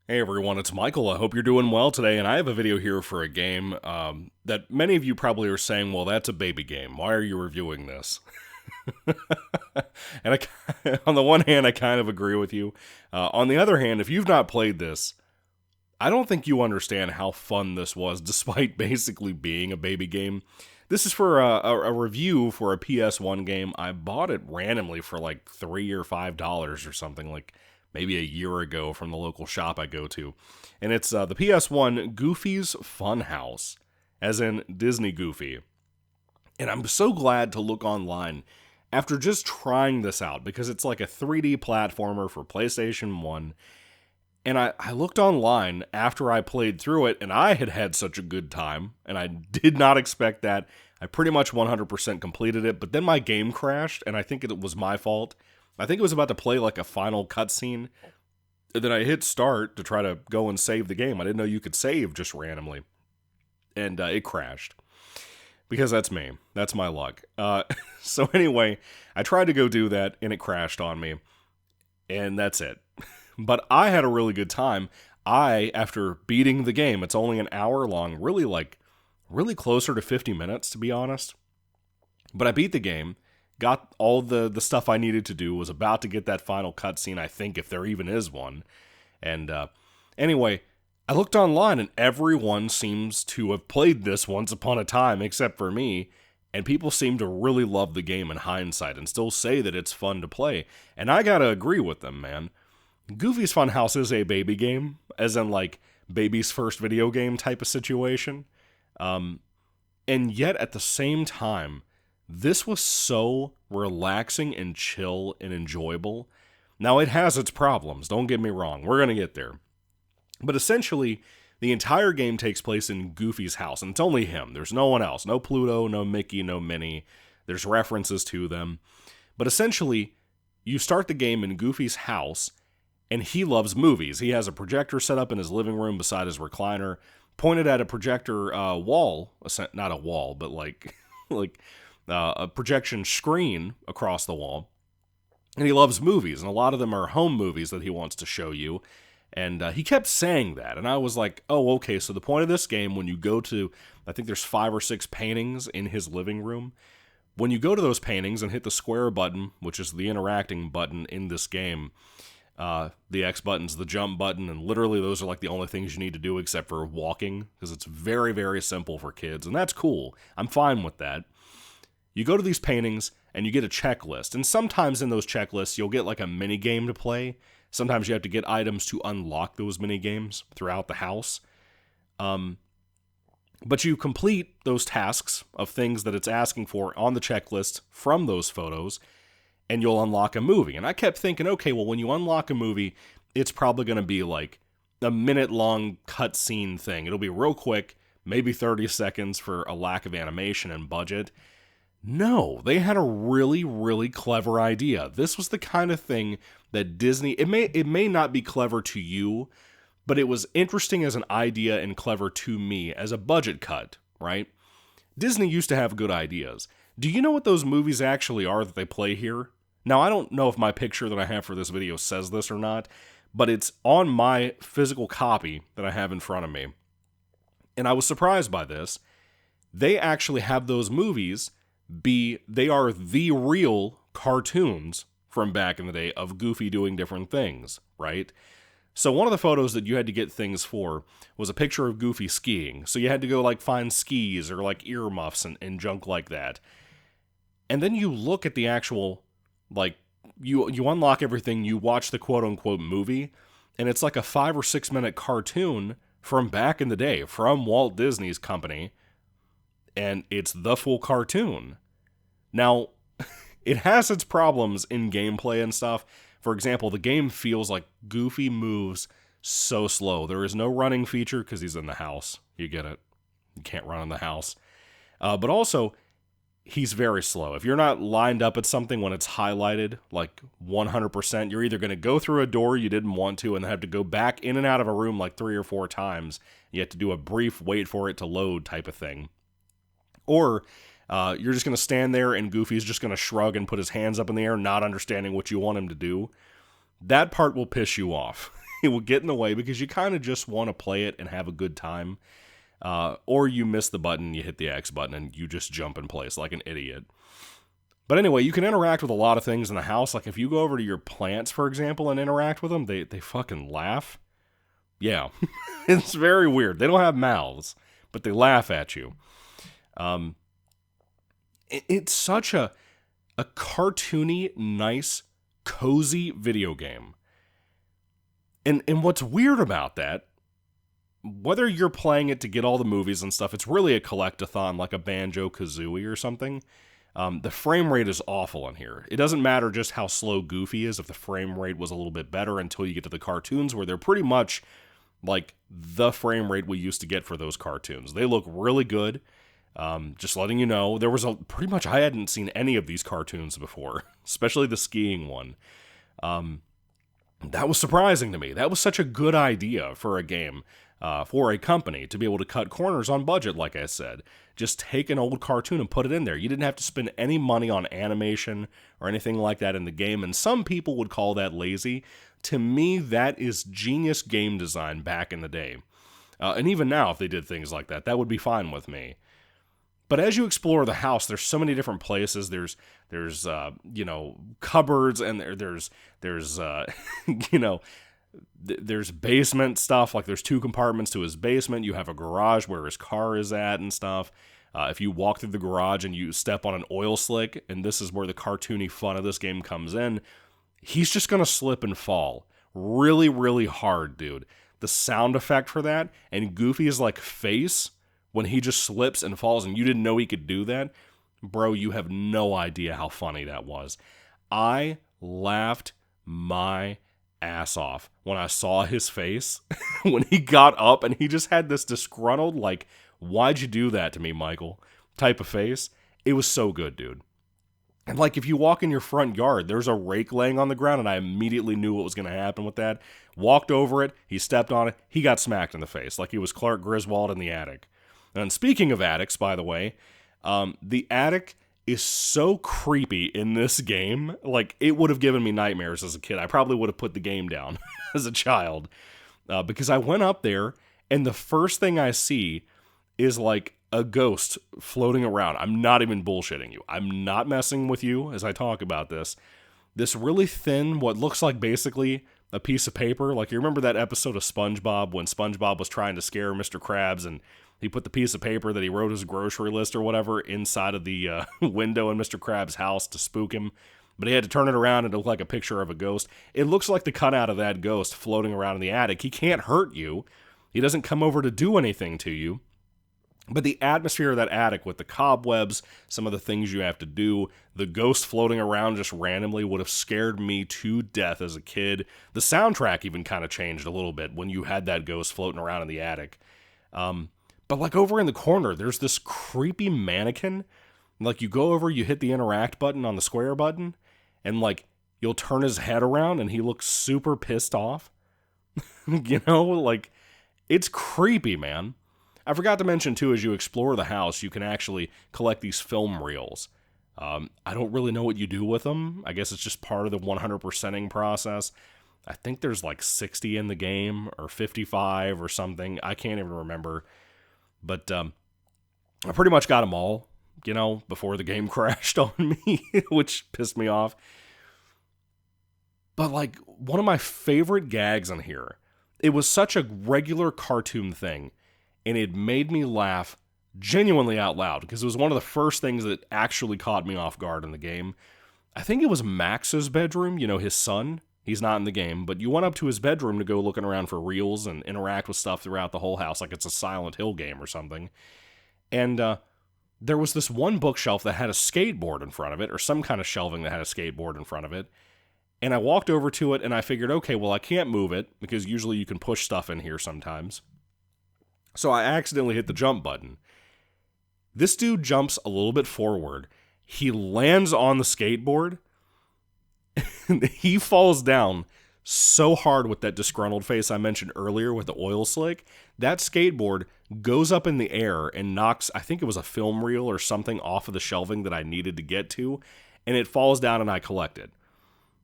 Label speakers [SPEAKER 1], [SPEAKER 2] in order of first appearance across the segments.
[SPEAKER 1] Hey everyone, it's Michael. I hope you're doing well today, and I have a video here for a game that many of you probably are saying, well, that's a baby game. Why are you reviewing this? and on the one hand, I kind of agree with you. On the other hand, if you've not played this, I don't think you understand how fun this was, despite basically being a baby game. This is for a review for a PS1 game. I bought it randomly for like $3 or $5 or something, like maybe a year ago from the local shop I go to. And it's the PS1 Goofy's Funhouse, as in Disney Goofy. And I'm so glad to look online after just trying this out, because it's like a 3D platformer for PlayStation 1. And I looked online after I played through it, and I had had such a good time, and I did not expect that. I pretty much 100% completed it, but then my game crashed, and I think it was my fault. I think it was about to play like a final cutscene, and then I hit start to try to go and save the game. I didn't know you could save just randomly, and it crashed. Because that's me. That's my luck. So anyway, I tried to go do that, and it crashed on me, and that's it. But I had a really good time. After beating the game, it's only an hour long, really closer to 50 minutes, to be honest. But I beat the game, got all the stuff I needed to do, was about to get that final cutscene, I think, if there even is one. And anyway, I looked online, and everyone seems to have played this once upon a time, except for me. And people seem to really love the game in hindsight and still say that it's fun to play. And I gotta agree with them, man. Goofy's Funhouse is a baby game, as in like baby's first video game type of situation. And yet at the same time, this was so relaxing and chill and enjoyable. Now it has its problems, don't get me wrong, we're going to get there. But essentially, the entire game takes place in Goofy's house, and it's only him. There's no one else. No Pluto, no Mickey, no Minnie. There's references to them. But essentially, you start the game in Goofy's house, and he loves movies. He has a projector set up in his living room beside his recliner, pointed at a projector wall, not a wall, but like a projection screen across the wall. And he loves movies, and a lot of them are home movies that he wants to show you. And he kept saying that, and I was like, oh, okay, so the point of this game, when you go to, I think there's 5 or 6 paintings in his living room. When you go to those paintings and hit the square button, which is the interacting button in this game, the X button's the jump button, and literally those are like the only things you need to do except for walking, because it's very, very simple for kids, and that's cool. I'm fine with that. You go to these paintings, and you get a checklist, and sometimes in those checklists, you'll get like a mini game to play. Sometimes you have to get items to unlock those mini games throughout the house. But you complete those tasks of things that it's asking for on the checklist from those photos, and you'll unlock a movie. And I kept thinking, okay, well, when you unlock a movie, it's probably going to be like a minute-long cutscene thing. It'll be real quick, maybe 30 seconds for a lack of animation and budget. No, they had a really, really clever idea. This was the kind of thing that Disney, it may not be clever to you, but it was interesting as an idea and clever to me as a budget cut, right? Disney used to have good ideas. Do you know what those movies actually are that they play here? Now, I don't know if my picture that I have for this video says this or not, but it's on my physical copy that I have in front of me. And I was surprised by this. They actually have those movies they are the real cartoons from back in the day of Goofy doing different things, right? So one of the photos that you had to get things for was a picture of Goofy skiing. So you had to go like find skis or like earmuffs and junk like that. And then you look at the actual, like, you unlock everything, you watch the quote-unquote movie, and it's like a 5 or 6 minute cartoon from back in the day, from Walt Disney's company, and it's the full cartoon. Now, it has its problems in gameplay and stuff. For example, the game feels like Goofy moves so slow. There is no running feature because he's in the house. You get it. You can't run in the house. But also, he's very slow. If you're not lined up at something when it's highlighted, like 100%, you're either going to go through a door you didn't want to and have to go back in and out of a room like 3 or 4 times. You have to do a brief wait for it to load type of thing. Or you're just going to stand there and Goofy's just going to shrug and put his hands up in the air, not understanding what you want him to do. That part will piss you off. it will get in the way because you kind of just want to play it and have a good time. Or you miss the button, you hit the X button, and you just jump in place like an idiot. But anyway, you can interact with a lot of things in the house. Like if you go over to your plants, for example, and interact with them, they fucking laugh. Yeah, it's very weird. They don't have mouths, but they laugh at you. It's such a cartoony, nice, cozy video game. And what's weird about that, whether you're playing it to get all the movies and stuff, it's really a collect-a-thon like a Banjo-Kazooie or something. The frame rate is awful in here. It doesn't matter just how slow Goofy is if the frame rate was a little bit better until you get to the cartoons where they're pretty much like the frame rate we used to get for those cartoons. They look really good. Just letting you know, there was pretty much, I hadn't seen any of these cartoons before, especially the skiing one. That was surprising to me. That was such a good idea for a game, for a company to be able to cut corners on budget, like I said. Just take an old cartoon and put it in there. You didn't have to spend any money on animation or anything like that in the game, and some people would call that lazy. To me, that is genius game design back in the day. And even now, if they did things like that, that would be fine with me. But as you explore the house, there's so many different places. There's cupboards, and there's there's basement stuff. Like there's 2 compartments to his basement. You have a garage where his car is at and stuff. If you walk through the garage and you step on an oil slick, and this is where the cartoony fun of this game comes in, he's just going to slip and fall really, really hard, dude. The sound effect for that, and Goofy's like face when he just slips and falls and you didn't know he could do that, bro, you have no idea how funny that was. I laughed my ass off when I saw his face when he got up and he just had this disgruntled, like, why'd you do that to me, Michael, type of face. It was so good, dude. And like if you walk in your front yard, there's a rake laying on the ground, and I immediately knew what was going to happen with that. Walked over it, he stepped on it, he got smacked in the face like he was Clark Griswold in the attic. And speaking of attics, by the way, the attic is so creepy in this game. Like, it would have given me nightmares as a kid. I probably would have put the game down as a child. Because I went up there, and the first thing I see is, like, a ghost floating around. I'm not even bullshitting you. I'm not messing with you as I talk about this. This really thin, what looks like basically a piece of paper. Like, you remember that episode of SpongeBob when SpongeBob was trying to scare Mr. Krabs, and he put the piece of paper that he wrote his grocery list or whatever inside of the window in Mr. Krabs' house to spook him. But he had to turn it around and it looked like a picture of a ghost. It looks like the cutout of that ghost floating around in the attic. He can't hurt you. He doesn't come over to do anything to you. But the atmosphere of that attic with the cobwebs, some of the things you have to do, the ghost floating around just randomly would have scared me to death as a kid. The soundtrack even kind of changed a little bit when you had that ghost floating around in the attic. But like over in the corner, there's this creepy mannequin. Like you go over, you hit the interact button on the square button, and like you'll turn his head around and he looks super pissed off. Like it's creepy, man. I forgot to mention too, as you explore the house, you can actually collect these film reels. I don't really know what you do with them. I guess it's just part of the 100%ing process. I think there's like 60 in the game or 55 or something. I can't even remember. But I pretty much got them all, before the game crashed on me, which pissed me off. But like one of my favorite gags on here, it was such a regular cartoon thing, and it made me laugh genuinely out loud because it was one of the first things that actually caught me off guard in the game. I think it was Max's bedroom, his son. He's not in the game, but you went up to his bedroom to go looking around for reels and interact with stuff throughout the whole house like it's a Silent Hill game or something. And there was this one bookshelf that had a skateboard in front of it, or some kind of shelving that had a skateboard in front of it. And I walked over to it and I figured, okay, well, I can't move it because usually you can push stuff in here sometimes. So I accidentally hit the jump button. This dude jumps a little bit forward. He lands on the skateboard. He falls down so hard with that disgruntled face I mentioned earlier with the oil slick. That skateboard goes up in the air and knocks, I think it was a film reel or something off of the shelving that I needed to get to, and it falls down and I collect it.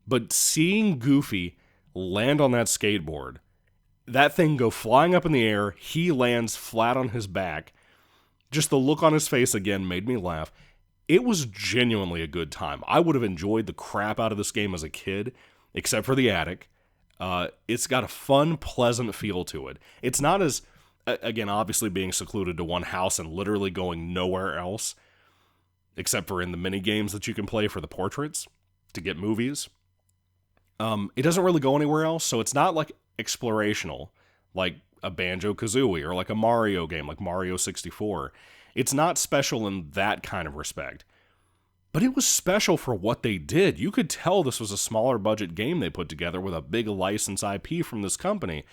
[SPEAKER 1] But seeing Goofy land on that skateboard that thing go flying up in the air, he lands flat on his back. Just the look on his face again made me laugh. It was genuinely a good time. I would have enjoyed the crap out of this game as a kid, except for the attic. It's got a fun, pleasant feel to it. It's not as, again, obviously being secluded to one house and literally going nowhere else, except for in the mini games that you can play for the portraits to get movies. It doesn't really go anywhere else, so it's not like explorational, like a Banjo-Kazooie or like a Mario game, like Mario 64. It's not special in that kind of respect. But it was special for what they did. You could tell this was a smaller budget game they put together with a big license IP from this company.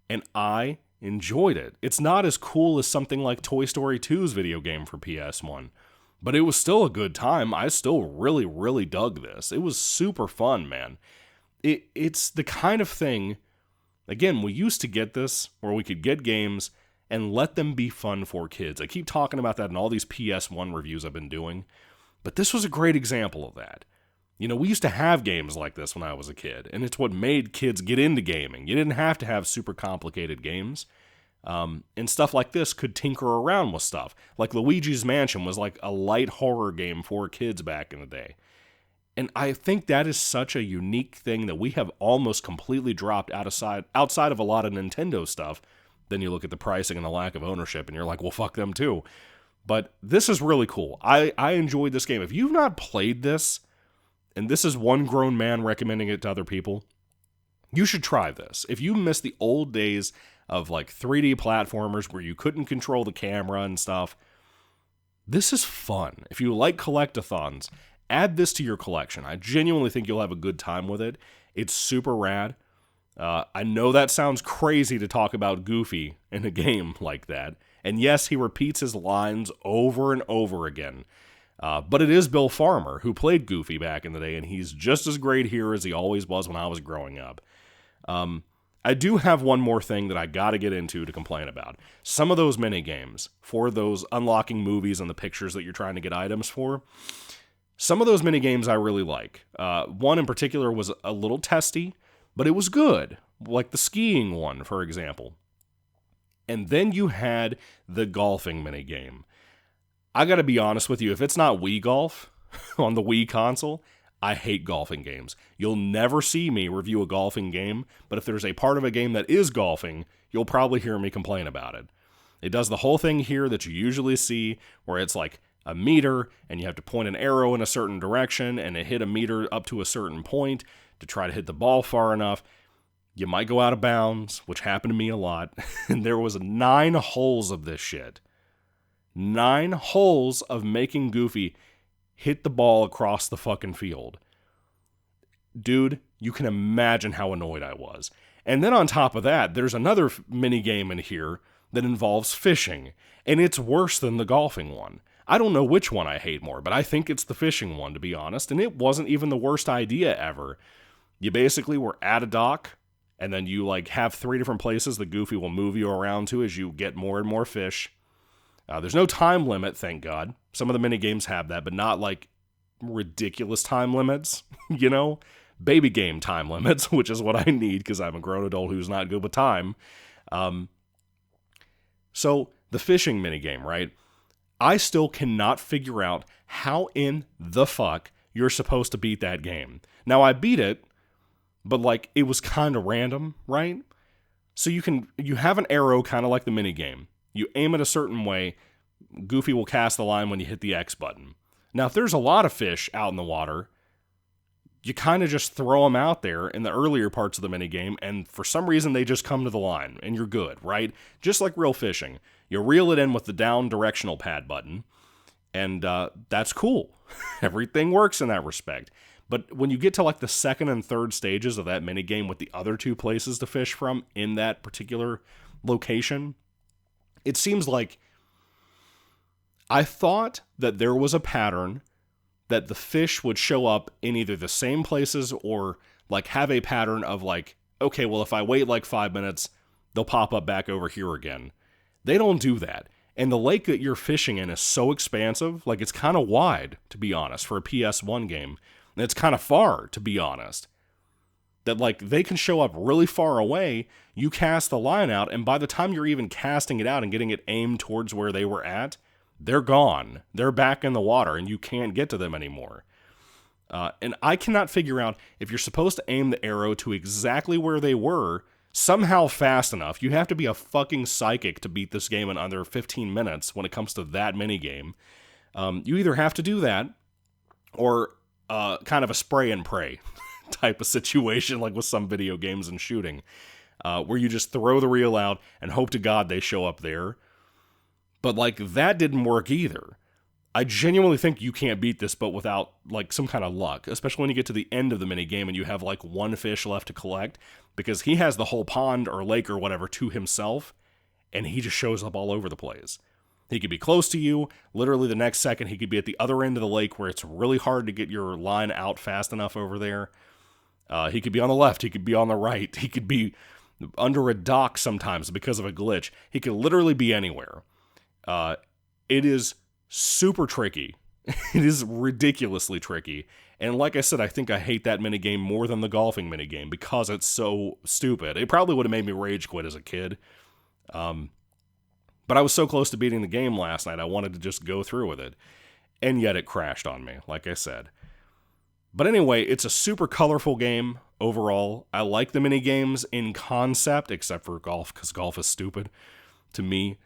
[SPEAKER 1] And I enjoyed it. It's not as cool as something like Toy Story 2's video game for PS1. But it was still a good time. I still really, really dug this. It was super fun, man. It's the kind of thing, again, we used to get this where we could get games and let them be fun for kids. I keep talking about that in all these PS1 reviews I've been doing. But this was a great example of that. You know, we used to have games like this when I was a kid, and it's what made kids get into gaming. You didn't have to have super complicated games. And stuff like this could tinker around with stuff. Like Luigi's Mansion was like a light horror game for kids back in the day. And I think that is such a unique thing that we have almost completely dropped outside of a lot of Nintendo stuff. Then you look at the pricing and the lack of ownership, and you're like, well, fuck them too. But this is really cool. I enjoyed this game. If you've not played this, and this is one grown man recommending it to other people, you should try this. If you miss the old days of like 3D platformers where you couldn't control the camera and stuff, this is fun. If you like collectathons, add this to your collection. I genuinely think you'll have a good time with it. It's super rad. I know that sounds crazy to talk about Goofy in a game like that. And yes, he repeats his lines over and over again. But it is Bill Farmer, who played Goofy back in the day, and he's just as great here as he always was when I was growing up. I do have one more thing that I gotta get into to complain about. Some of those minigames, for those unlocking movies and the pictures that you're trying to get items for, some of those minigames I really like. One in particular was a little testy, but it was good. Like the skiing one, for example. And then you had the golfing minigame. I gotta be honest with you, if it's not Wii Golf on the Wii console, I hate golfing games. You'll never see me review a golfing game, but if there's a part of a game that is golfing, you'll probably hear me complain about it. It does the whole thing here that you usually see, where it's like a meter, and you have to point an arrow in a certain direction, and it hit a meter up to a certain point to try to hit the ball far enough. You might go out of bounds, which happened to me a lot, and there was 9 holes of this shit. 9 holes of making Goofy hit the ball across the fucking field. Dude, you can imagine how annoyed I was. And then on top of that, there's another mini game in here that involves fishing, and it's worse than the golfing one. I don't know which one I hate more, but I think it's the fishing one, to be honest, and it wasn't even the worst idea ever. You basically were at a dock, and then you like have 3 different places that Goofy will move you around to as you get more and more fish. There's no time limit, thank God. Some of the mini games have that, but not like ridiculous time limits, you know? Baby game time limits, which is what I need because I'm a grown adult who's not good with time. So the fishing mini game, right? I still cannot figure out how in the fuck you're supposed to beat that game. Now I beat it, but like it was kind of random, right? So you have an arrow kind of like the mini game. You aim it a certain way, Goofy will cast the line when you hit the X button. Now, if there's a lot of fish out in the water, you kind of just throw them out there in the earlier parts of the minigame, and for some reason they just come to the line, and you're good, right? Just like real fishing. You reel it in with the down directional pad button, and that's cool. Everything works in that respect. But when you get to like the second and third stages of that minigame with the other 2 places to fish from in that particular location, it seems like I thought that there was a pattern that the fish would show up in either the same places or like have a pattern of like, okay, well, if I wait like 5 minutes, they'll pop up back over here again. They don't do that. And the lake that you're fishing in is so expansive, like it's kind of wide, to be honest, for a PS1 game. And it's kind of far, to be honest. that like they can show up really far away, you cast the line out, and by the time you're even casting it out and getting it aimed towards where they were at, they're gone. They're back in the water, and you can't get to them anymore. And I cannot figure out if you're supposed to aim the arrow to exactly where they were, somehow fast enough. You have to be a fucking psychic to beat this game in under 15 minutes when it comes to that minigame. You either have to do that, or kind of a spray and pray type of situation, like with some video games and shooting, where you just throw the reel out and hope to God they show up there. But like that didn't work either. I genuinely think you can't beat this, but without like some kind of luck, especially when you get to the end of the minigame and you have like one fish left to collect, because he has the whole pond or lake or whatever to himself, and he just shows up all over the place. He could be close to you, literally the next second he could be at the other end of the lake where it's really hard to get your line out fast enough over there. He could be on the left, he could be on the right, he could be under a dock sometimes because of a glitch. He could literally be anywhere. It is super tricky. It is ridiculously tricky. And like I said, I think I hate that minigame more than the golfing minigame because it's so stupid. It probably would have made me rage quit as a kid. But I was so close to beating the game last night, I wanted to just go through with it. And yet it crashed on me, like I said. But anyway, it's a super colorful game overall. I like the minigames in concept, except for golf, because golf is stupid to me.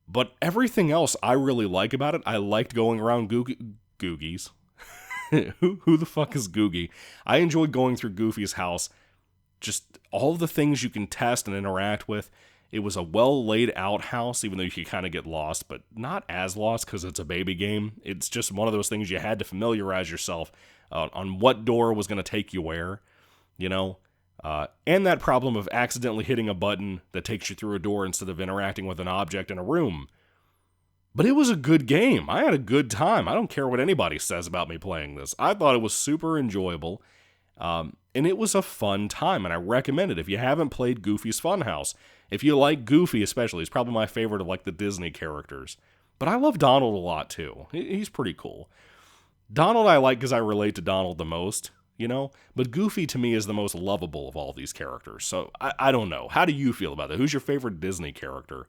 [SPEAKER 1] But everything else I really like about it. I liked going around Googies. Who the fuck is Googie? I enjoyed going through Goofy's house. Just all the things you can test and interact with. It was a well laid out house, even though you could kind of get lost, but not as lost because it's a baby game. It's just one of those things you had to familiarize yourself on what door was going to take you where, you know? And that problem of accidentally hitting a button that takes you through a door instead of interacting with an object in a room. But it was a good game. I had a good time. I don't care what anybody says about me playing this. I thought it was super enjoyable. And it was a fun time, and I recommend it if you haven't played Goofy's Funhouse. If you like Goofy especially, he's probably my favorite of like the Disney characters. But I love Donald a lot too. He's pretty cool. Donald I like because I relate to Donald the most, you know? But Goofy to me is the most lovable of all these characters. So I don't know. How do you feel about that? Who's your favorite Disney character?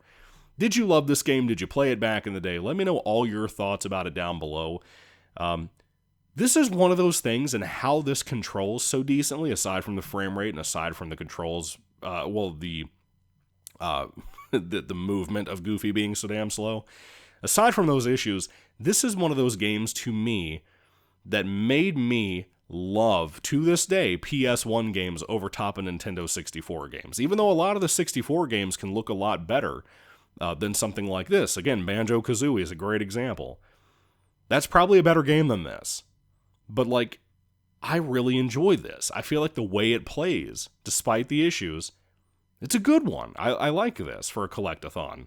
[SPEAKER 1] Did you love this game? Did you play it back in the day? Let me know all your thoughts about it down below. This is one of those things, and how this controls so decently, aside from the frame rate and aside from the controls, the movement of Goofy being so damn slow. Aside from those issues, this is one of those games to me that made me love, to this day, PS1 games over top of Nintendo 64 games. Even though a lot of the 64 games can look a lot better than something like this. Again, Banjo-Kazooie is a great example. That's probably a better game than this. But, like, I really enjoy this. I feel like the way it plays, despite the issues, it's a good one. I like this for a collect-a-thon.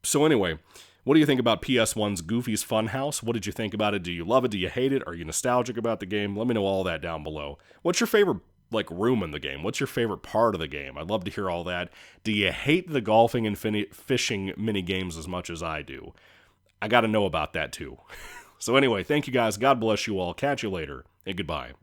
[SPEAKER 1] So anyway, what do you think about PS1's Goofy's Funhouse? What did you think about it? Do you love it? Do you hate it? Are you nostalgic about the game? Let me know all that down below. What's your favorite, like, room in the game? What's your favorite part of the game? I'd love to hear all that. Do you hate the golfing and fishing mini-games as much as I do? I gotta know about that, too. So anyway, thank you guys. God bless you all. Catch you later, and goodbye.